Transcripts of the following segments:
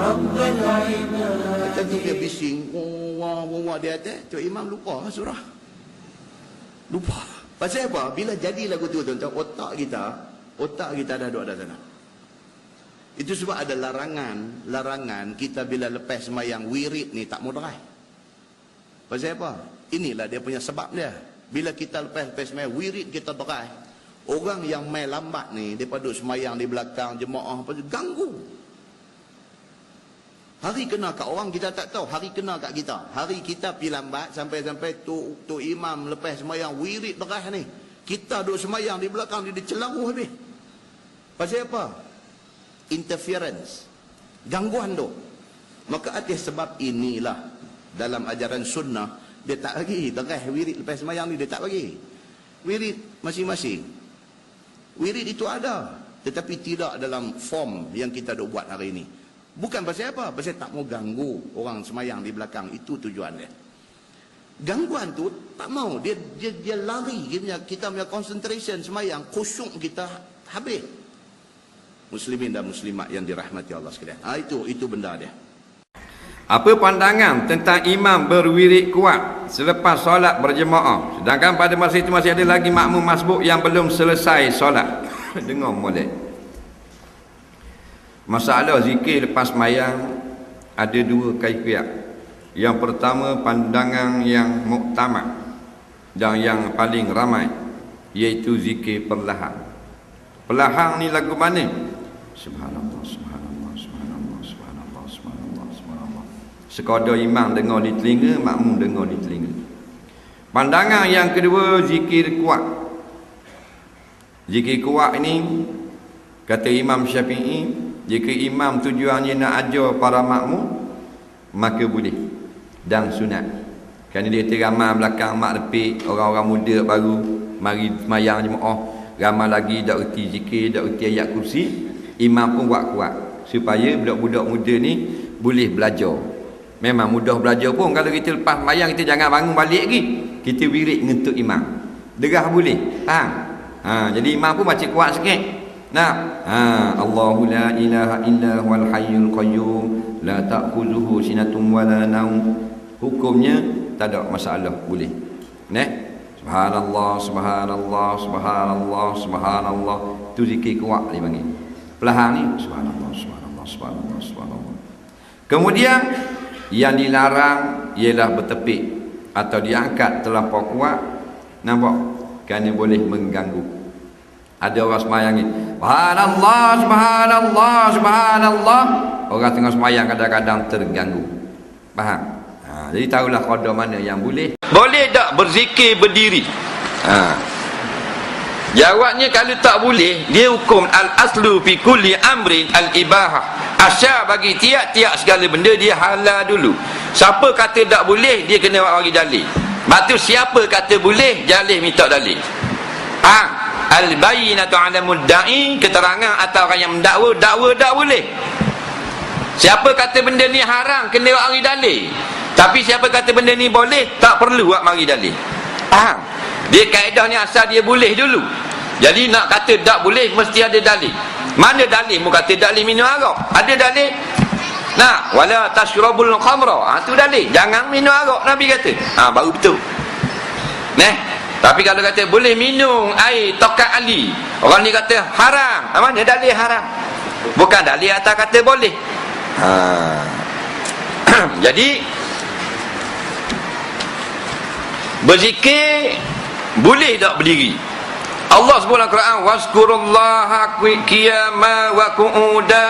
Macam tu dia bising, wah dia atas, tu imam lupa surah. Lupa. Pasal apa? Bila jadi lagu tu tuan-tuan, otak kita dah duduk dah sana. Itu sebab ada larangan kita bila lepas semayang wirid ni tak mudah. Pasal apa? Inilah dia punya sebab dia. Bila kita lepas semayang wirid kita derai. Orang yang main lambat ni, dia duduk semayang di belakang jemaah apa ganggu. Hari kena kat orang kita tak tahu, hari kena kat kita. Hari kita pergi lambat sampai tu imam lepas semayang wirid deras ni. Kita duduk semayang di belakang dia celaruh habis. Pasal apa? Interference. Gangguan tu. Maka atas sebab inilah dalam ajaran sunnah dia tak bagi deras wirid lepas semayang ni, dia tak bagi. Wirid masing-masing. Wirid itu ada, tetapi tidak dalam form yang kita duk buat hari ini. Bukan pasal apa? Pasal tak mau ganggu orang semayang di belakang. Itu tujuan dia. Gangguan tu tak mau. Dia lari. Kita punya concentration semayang, khusyuk kita habis. Muslimin dan muslimat yang dirahmati Allah sekalian. Itu benda dia. Apa pandangan tentang imam berwirid kuat selepas solat berjemaah, sedangkan pada masa itu masih ada lagi makmum masbuk yang belum selesai solat? Dengar molek. Masalah zikir lepas mayang ada dua kaifiat. Yang pertama, pandangan yang muktamad dan yang paling ramai, iaitu zikir perlahan. Perlahan ni lagu mana? Subhanallah, subhanallah, subhanallah, subhanallah, subhanallah, subhanallah. Sekadar imam dengar di telinga, makmum dengar di telinga. Pandangan yang kedua, zikir kuat. Zikir kuat ini, kata Imam Syafi'i, jika imam tujuannya nak ajar para makmum, maka boleh dan sunat. Kerana dia ramai belakang mak lepik, orang-orang muda baru mari semayang jemaah, ramai lagi tak erti zikir, tak erti ayat kursi. Imam pun buat kuat supaya budak-budak muda ni boleh belajar. Memang mudah belajar pun kalau kita lepas semayang kita jangan bangun balik lagi, kita wirid ngentuk imam. Derah boleh. Jadi imam pun baca kuat sikit. Allahu la ilaha illa huwal hayyul qayyum la ta'khuzuhu sinatun wala naum. Hukumnya tak ada masalah, boleh. Subhanallah, subhanallah, subhanallah, subhanallah. Tu zikir kuat dia panggil. Perlahan ni subhanallah, subhanallah, subhanallah, subhanallah. Kemudian yang dilarang ialah bertepik atau diangkat terlampau kuat. Nampak? Kerana boleh mengganggu. Ada orang semayang ni, subhanallah, subhanallah, subhanallah. Orang tengah semayang kadang-kadang terganggu. Faham? Jadi tahulah qadar mana yang boleh. Boleh tak berzikir berdiri? Jawabnya kalau tak boleh, dia hukum al-aslu fi kulli amrin al-ibahah. Asal bagi tiap-tiap segala benda dia halal dulu. Siapa kata tak boleh, dia kena bagi dalil. Batu siapa kata boleh, dalil minta dalil. Al-bayyinatu 'ala mudda'i, keterangan atas orang yang mendakwa tak boleh. Siapa kata benda ni haram, kena mari dalil. Tapi siapa kata benda ni boleh, tak perlu buat mari dalil. Faham? Dia kaedah ni asal dia boleh dulu. Jadi nak kata tak boleh mesti ada dalil. Mana dalil mu kata tak boleh minum arak? Ada dalil? Wala tashrabul khamra. Tu dalil. Jangan minum arak, Nabi kata. Baru betul. Tapi kalau kata boleh minum air tokat ali, orang ni kata haram. Mana dalil haram? Bukan dalil atas kata boleh. Jadi berzikir boleh tak berdiri? Allah sebut dalam Quran, wazkurullaha qiyama wa qu'uda.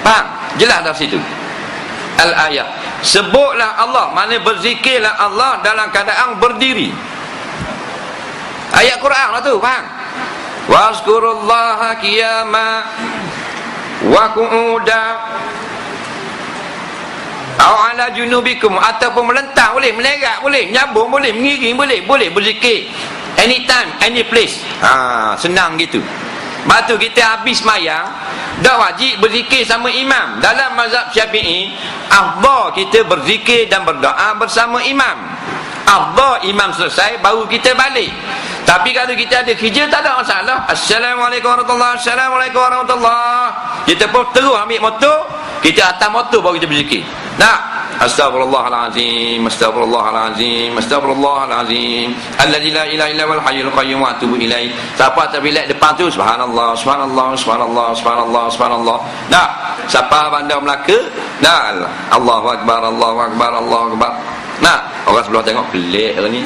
Faham? Jelas dah situ al-ayat. Sebutlah Allah, maknanya berzikirlah Allah dalam keadaan berdiri. Ayat Quran lah tu, faham? Wazkurullaha qiyama wa qu'uda au ala junubikum, ataupun melentang boleh, melerak boleh, nyambung boleh, mengiring boleh berzikir anytime, any place. Senang gitu. Batu kita habis mayang, dah wajib berzikir sama imam. Dalam mazhab Syafi'i, afdal kita berzikir dan berdoa bersama imam. Afdal imam selesai baru kita balik. Tapi kalau kita ada kerja tak ada masalah. Assalamualaikum warahmatullahi wabarakatuh. Assalamualaikum warahmatullahi. Kita pun terus ambil motor, Kita atas motor baru kita berzikir. Nah, Astaghfirullahalazim, astaghfirullahalazim, astaghfirullahalazim, alladzi la ilaha illa huwal hayyul qayyum wa atubu ilaih. Siapa tak bilik depan tu subhanallah, subhanallah, subhanallah, subhanallah, subhanallah. Nah, siapa bandar Melaka? Nah, Allahu akbar, Allahu akbar, Allahu akbar. Nah, orang sebelah tengok pelik ni.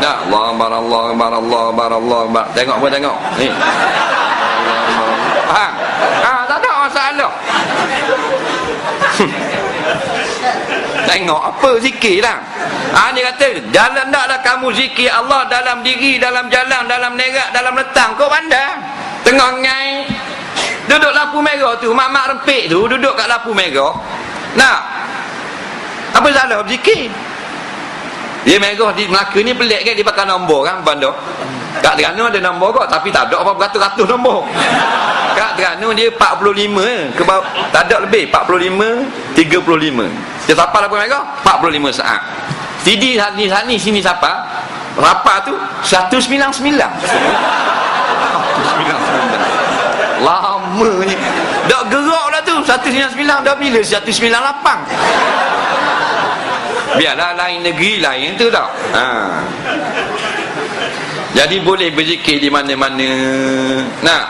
Nah, Allahu akbar, Allahu akbar, Allahu akbar, Allahu akbar. Tengok apa tengok? Ni. Tak ada masalah. Tengok apa zikir lah. Dia kata dalam taklah kamu zikir Allah dalam diri, dalam jalan, dalam nerak, dalam letang, kau pandang tengah ngai duduk lampu merah tu, mak-mak rempik tu duduk kat lampu merah. Nah, apa salah berzikir? Dia merah di Melaka ni pelik kan, dia pakai nombor kan bandar. Kat Terengganu ada nombor kok, tapi tak ada apa beratus-ratus nombor. Kat Terengganu dia 45 ke bawah, tak ada lebih, 45, 35. Dia siapa lampu merah? 45 saat. CD sini siapa? Rapa tu 199. 199. Lamanya. Dak gerak dah tu 199, dah bila 198. Biarlah lain negeri lain tu dah. Jadi boleh berzikir di mana-mana. Nah,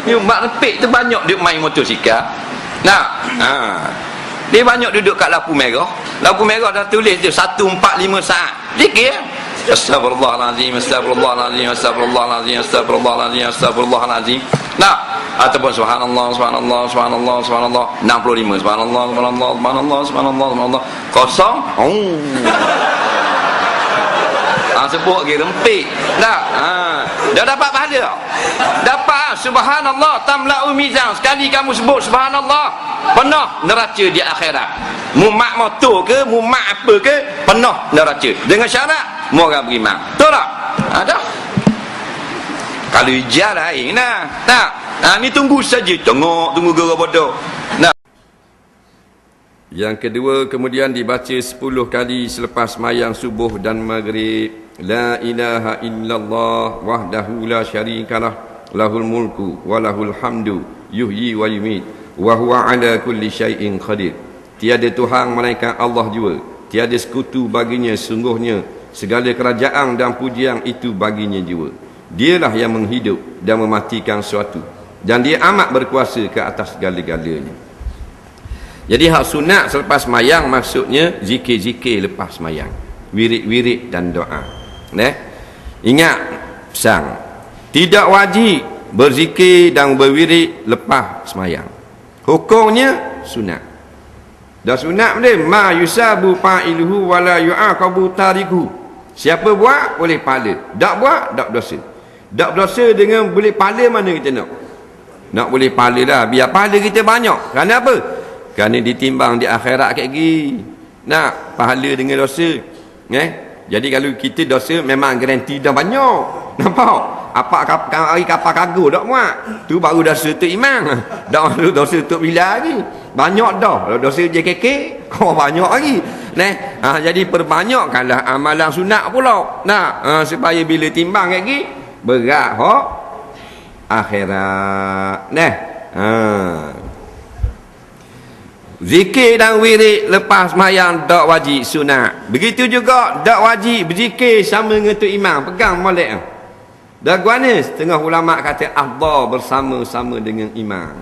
ni mak repik tu banyak dia main motosikal. Nah, dia banyak duduk kat lampu merah. Lampu merah dah tulis dia 145 saat. Zikir. Astagfirullahalazim, astagfirullahalazim, astagfirullahalazim, astagfirullahalazim, astagfirullahalazim. Nah, ataupun subhanallah, subhanallah, subhanallah, subhanallah 65. Subhanallah, subhanallah, subhanallah, subhanallah, subhanallah. Kosong. Sebut lagi rempik. Dah dapat pahala. Dapat subhanallah tamla'u mizan. Sekali kamu sebut subhanallah, penuh neraca di akhirat. Mumak motor ke, mumak apa ke, penuh neraca. Dengan syarat mu orang beriman. Betul tak? Ada. Kalau ijaz lain nah. Ni tunggu saja, tunggu gerak bodoh. Nah. Yang kedua, kemudian dibaca 10 kali selepas sembahyang subuh dan maghrib. La ilaha illallah wahdahu la syarikalah, lahul mulku wa lahul hamdu, yuhyi wa yumit, wa huwa ala kulli syai'in qadir. Tiada Tuhan melainkan Allah jua, tiada sekutu baginya, sungguhnya segala kerajaan dan pujian itu baginya jua. Dialah yang menghidup dan mematikan sesuatu, dan dia amat berkuasa ke atas segala-galanya. Jadi hak sunat selepas sembahyang maksudnya zikir-zikir lepas sembahyang, wirid-wirid dan doa. Ingat pesan, tidak wajib berzikir dan berwirid lepas sembahyang. Hukumnya sunat. Dah sunat dia ma yusabu fa'iluhu wala yu'aqabu tariku. Siapa buat boleh pahala, tak buat tak dosa. Tak dosa dengan boleh pahala, mana kita nak boleh pahala dah, biar pahala kita banyak. Kerana apa? Kerana ditimbang di akhirat kat gigi. Nak pahala dengan dosa. Jadi kalau kita dosa memang garanti dah banyak. Nampak? Apa hari kapal kargo tak muat. Tu baru dosa tu imam. Dah dosa tu bila lagi. Banyak dah. Kalau dosa JKK, kau banyak lagi. Jadi perbanyakkanlah amalan sunat pula. Supaya bila timbang kat gigi berat akhirat. Zikir dan wirid lepas sembahyang tak wajib, sunat. Begitu juga tak wajib berzikir sama dengan tu imam, pegang molek. Dah guana setengah ulama kata afdal bersama-sama dengan imam.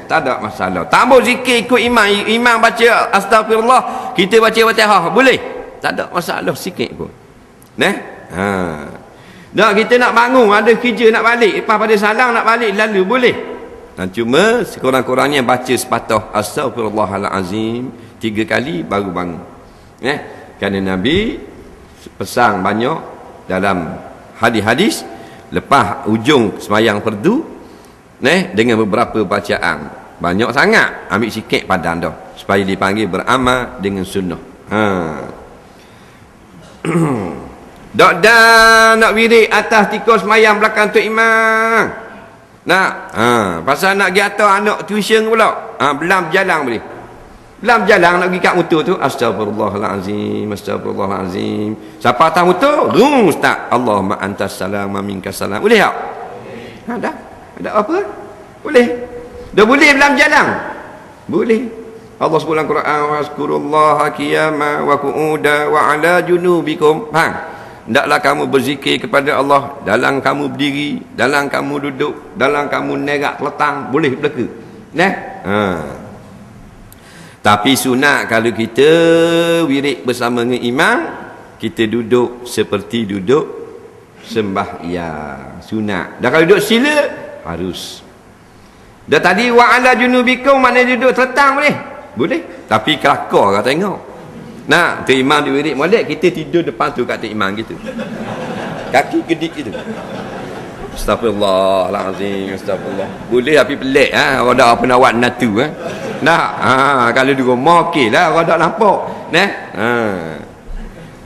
Tak ada masalah. Tak boleh zikir ikut imam. Imam baca astagfirullah, kita baca Fatihah, boleh. Tak ada masalah sikit pun. Dah kita nak bangun, ada kerja nak balik, lepas pada salam nak balik lalu boleh. Cuma sekurang-kurangnya baca sepatah astagfirullahalazim 3 kali baru bangun. Kerana Nabi pesan banyak dalam hadis-hadis lepas ujung sembahyang fardu dengan beberapa bacaan. Banyak sangat, ambil sikit padan dah supaya dipanggil beramal dengan sunnah. Dak dah nak wirid atas tikus sembahyang belakang tu imam. Pasal nak pergi atas anak tuition pula. Belam jalan boleh. Belam jalan nak pergi kat motor tu astagfirullahalazim, astagfirullahalazim. Siapa atas motor? Ustaz. Allahumma antas salam wa minkas salam. Boleh tak? Dah. Ada apa? Boleh. Dah boleh belam jalan. Boleh. Allah sebut dalam Quran, wazkurullaha qiyaman wa qu'udan wa 'ala junubikum. Hendaklah kamu berzikir kepada Allah dalam kamu berdiri, dalam kamu duduk, dalam kamu nerak letang, boleh belaka. Tapi sunat kalau kita wirid bersama dengan imam, kita duduk seperti duduk sembahyang. Sunat. Dan kalau duduk sila harus. Dah tadi wa 'ala junubikum, mana duduk letang boleh? Boleh. Tapi kelakar kau tengok. Nah, tu imam di wirid molek, kita tidur depan tu kata imam gitu. Kaki gedik gitu. Astagfirullahalazim, astagfirullah. Boleh tapi pelik orang dak apa nak buat natu kalau di rumah okeylah, orang dak nampak.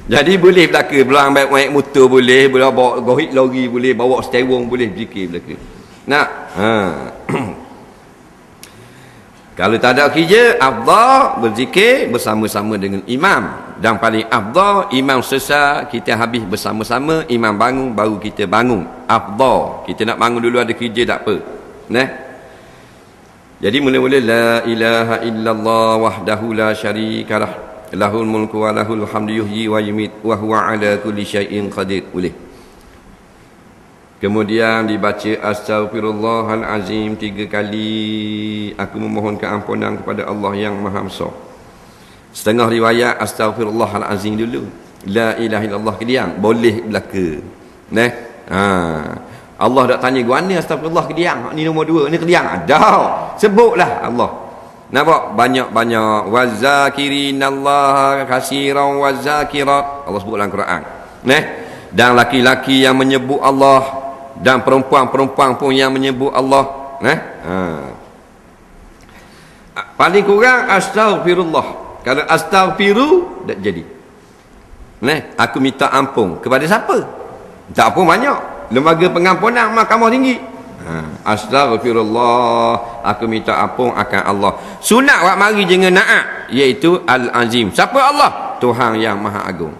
Jadi boleh belaka, belang baik motor boleh, bawa gohit lori boleh, bawa steering boleh, zikir belaka. Kalau tak ada kerja, afdal berzikir bersama-sama dengan imam. Dan paling afdal, imam selesai, kita habis bersama-sama, imam bangun, baru kita bangun. Afdal. Kita nak bangun dulu ada kerja, tak apa. Jadi mula-mula, la ilaha illallah wahdahu la syarikalah, lahul mulku wa lahul hamdu yuhyi wa yumit, wa huwa ala kulli syai'in qadir. Boleh. Kemudian dibaca astaghfirullahalazim 3 kali. Aku memohon keampunan kepada Allah yang Maha Besar. Setengah riwayat astaghfirullahalazim dulu. La ilaha illallah kediang. Boleh belaka. Allah tak tanya guana astaghfirullah kediang. Ni nombor 2, ni kediang. Dah. Sebutlah Allah. Nampak banyak-banyak wazakirinallaha katsiran wazakirat. Allah sebut dalam Quran. Dan laki-laki yang menyebut Allah, dan perempuan-perempuan pun yang menyebut Allah. Paling kurang astaghfirullah. Kalau astaghfiru tak jadi. Aku minta ampun kepada siapa? Tak pun banyak. Lembaga pengampunan mahkamah tinggi. Astaghfirullah, aku minta ampun akan Allah. Sunat wak mari jangan naat, iaitu Al-Azim. Siapa Allah? Tuhan yang Maha Agung.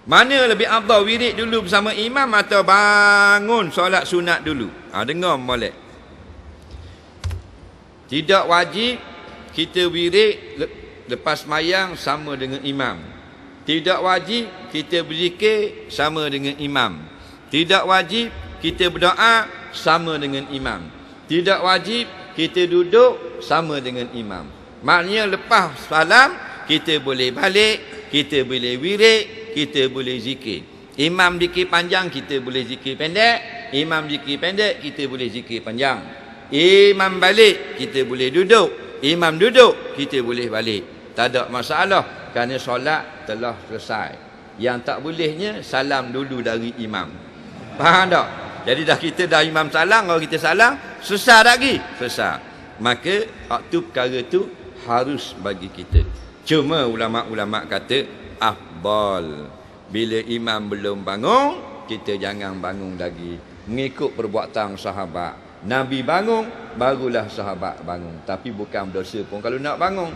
Mana lebih afdal, wirid dulu bersama imam atau bangun solat sunat dulu? Dengar molek. Tidak wajib kita wirid lepas mayang sama dengan imam. Tidak wajib kita berzikir sama dengan imam. Tidak wajib kita berdoa sama dengan imam. Tidak wajib kita duduk sama dengan imam. Maknanya lepas salam kita boleh balik, kita boleh wirid, kita boleh zikir. Imam zikir panjang, kita boleh zikir pendek. Imam zikir pendek, kita boleh zikir panjang. Imam balik, kita boleh duduk. Imam duduk, kita boleh balik. Tak ada masalah, kerana solat telah selesai. Yang tak bolehnya salam dulu dari imam. Faham tak? Jadi dah kita dah imam salam, kalau kita salam, selesai lagi. Selesai. Maka waktu perkara tu harus bagi kita. Cuma ulama-ulama kata afdal, bila imam belum bangun, kita jangan bangun lagi. Mengikut perbuatan sahabat, Nabi bangun, barulah sahabat bangun. Tapi bukan berdosa pun kalau nak bangun.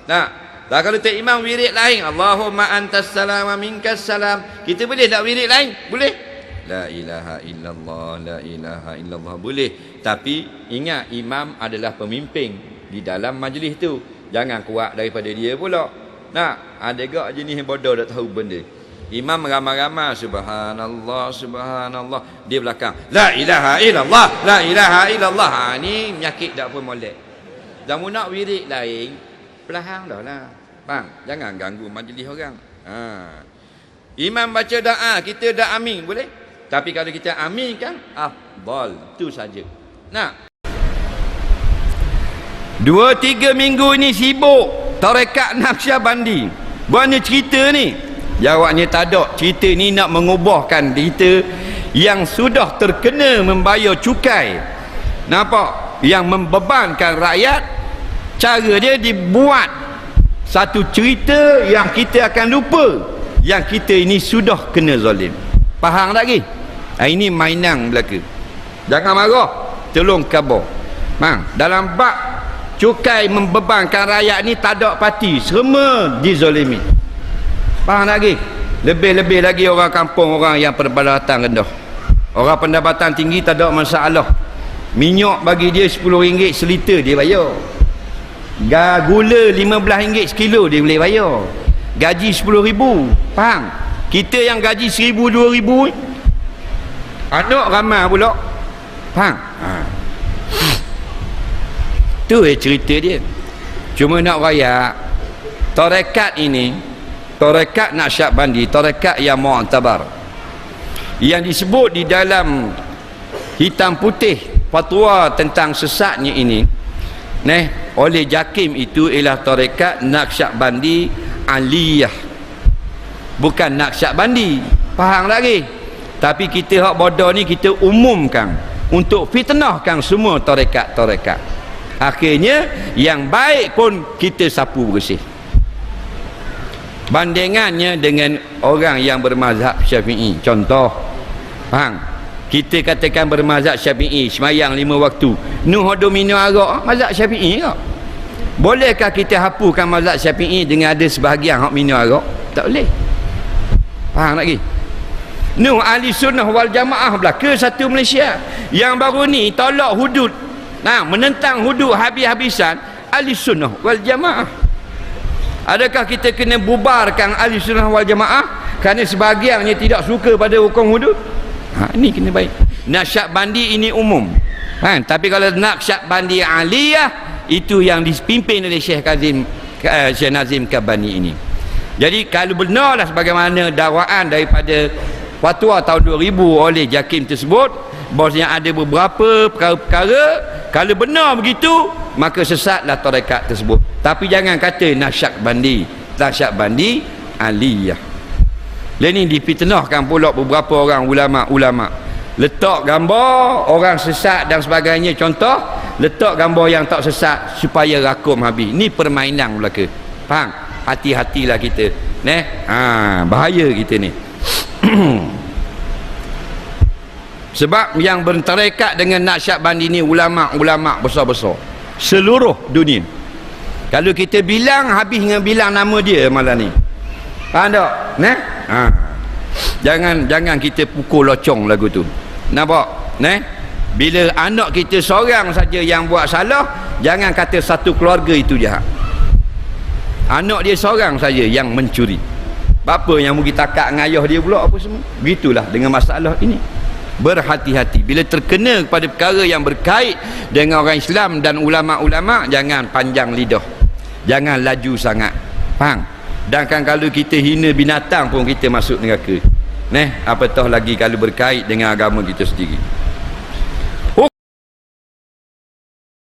Dah kalau tak imam wirid lain, Allahumma antas salam wa minkas salam, kita boleh tak wirid lain? Boleh. La ilaha illallah, la ilaha illallah, boleh. Tapi ingat, imam adalah pemimpin di dalam majlis tu. Jangan kuat daripada dia pula. Ada gak jenis bodoh tak tahu benda. Imam ramai-ramai subhanallah, subhanallah, dia belakang la ilaha illallah, la ilaha illallah. Ni menyakit tak pun molek. Dan mu nak wirid lain, perlahan dah lah. Bang, jangan ganggu majlis orang. Imam baca doa, kita dah amin, boleh? Tapi kalau kita amin kan, afdal, tu saja. 2-3 minggu ni sibuk tarekat Naqsyabandi. Buatnya cerita ni, jawabnya tak ada. Cerita ni nak mengubahkan kita yang sudah terkena membayar cukai, nampak, yang membebankan rakyat. Cara dia dibuat satu cerita yang kita akan lupa yang kita ini sudah kena zalim. Faham tak lagi? Ini mainan belaka. Jangan marah, tolong khabar. Dalam bab cukai membebankan rakyat ni tak ada parti, semua dizalimi. Faham lagi? Lebih-lebih lagi orang kampung, orang yang pendapatan rendah. Orang pendapatan tinggi tak ada masalah. Minyak bagi dia RM10 seliter dia bayar. Gula RM15 sekilo dia boleh bayar. Gaji RM10,000. Faham? Kita yang gaji RM1,000, RM2,000 anak ramai pula. Faham? Tu cerita dia. Cuma nak raya tarekat ini, tarekat Naqsyabandi, tarekat yang mu'tabar, yang disebut di dalam hitam putih fatwa tentang sesatnya ini oleh JAKIM itu ialah tarekat Naqsyabandi Aliyah, bukan Naqsyabandi. Faham lagi? Tapi kita hak bodoh ni kita umumkan untuk fitnahkan semua tarekat-tarekat. Akhirnya yang baik pun kita sapu bersih. Bandingannya dengan orang yang bermazhab Syafi'i, contoh, faham? Kita katakan bermazhab Syafi'i, semayang 5 waktu, ada minum arak, mazhab Syafi'i ke? Bolehkah kita hapuskan mazhab Syafi'i dengan ada sebahagian hak minum arak? Tak boleh. Faham lagi? Ahli sunnah wal jamaah belaka satu Malaysia. Yang baru ni tolak hudud, menentang hudud habis-habisan, ahli sunnah wal jamaah. Adakah kita kena bubarkan ahli sunnah wal jamaah kerana sebahagiannya tidak suka pada hukum hudud? Ini kena baik. Naqsyabandi ini umum. Tapi kalau Naqsyabandi Aliyah, itu yang dipimpin oleh Syekh Nazim Kabani ini. Jadi kalau benarlah sebagaimana dakwaan daripada fatwa tahun 2000 oleh JAKIM tersebut, bahawasanya ada beberapa perkara-perkara, kalau benar begitu maka sesatlah tarekat tersebut. Tapi jangan kata Naqsyabandi Aliyah. Ini difitnahkan pula beberapa orang ulama-ulama, letak gambar orang sesat dan sebagainya. Contoh, letak gambar yang tak sesat supaya rakum habis. Ini permainan belaka. Faham? Hati-hatilah kita. Bahaya kita ni. Sebab yang bertarekat dengan Naqsyabandi ni ulama-ulama besar-besar seluruh dunia. Kalau kita bilang, habis dengan bilang nama dia malam ni. Faham tak? Jangan kita pukul locong lagu tu. Nampak? Bila anak kita seorang saja yang buat salah, jangan kata satu keluarga itu jahat. Anak dia seorang saja yang mencuri, apa yang mungkin takat dengan ayah dia pula apa semua. Begitulah dengan masalah ini. Berhati-hati bila terkena kepada perkara yang berkait dengan orang Islam dan ulama-ulama, jangan panjang lidah, jangan laju sangat. Faham? Dan kan kalau kita hina binatang pun kita masuk neraka. Apatah lagi kalau berkait dengan agama kita sendiri.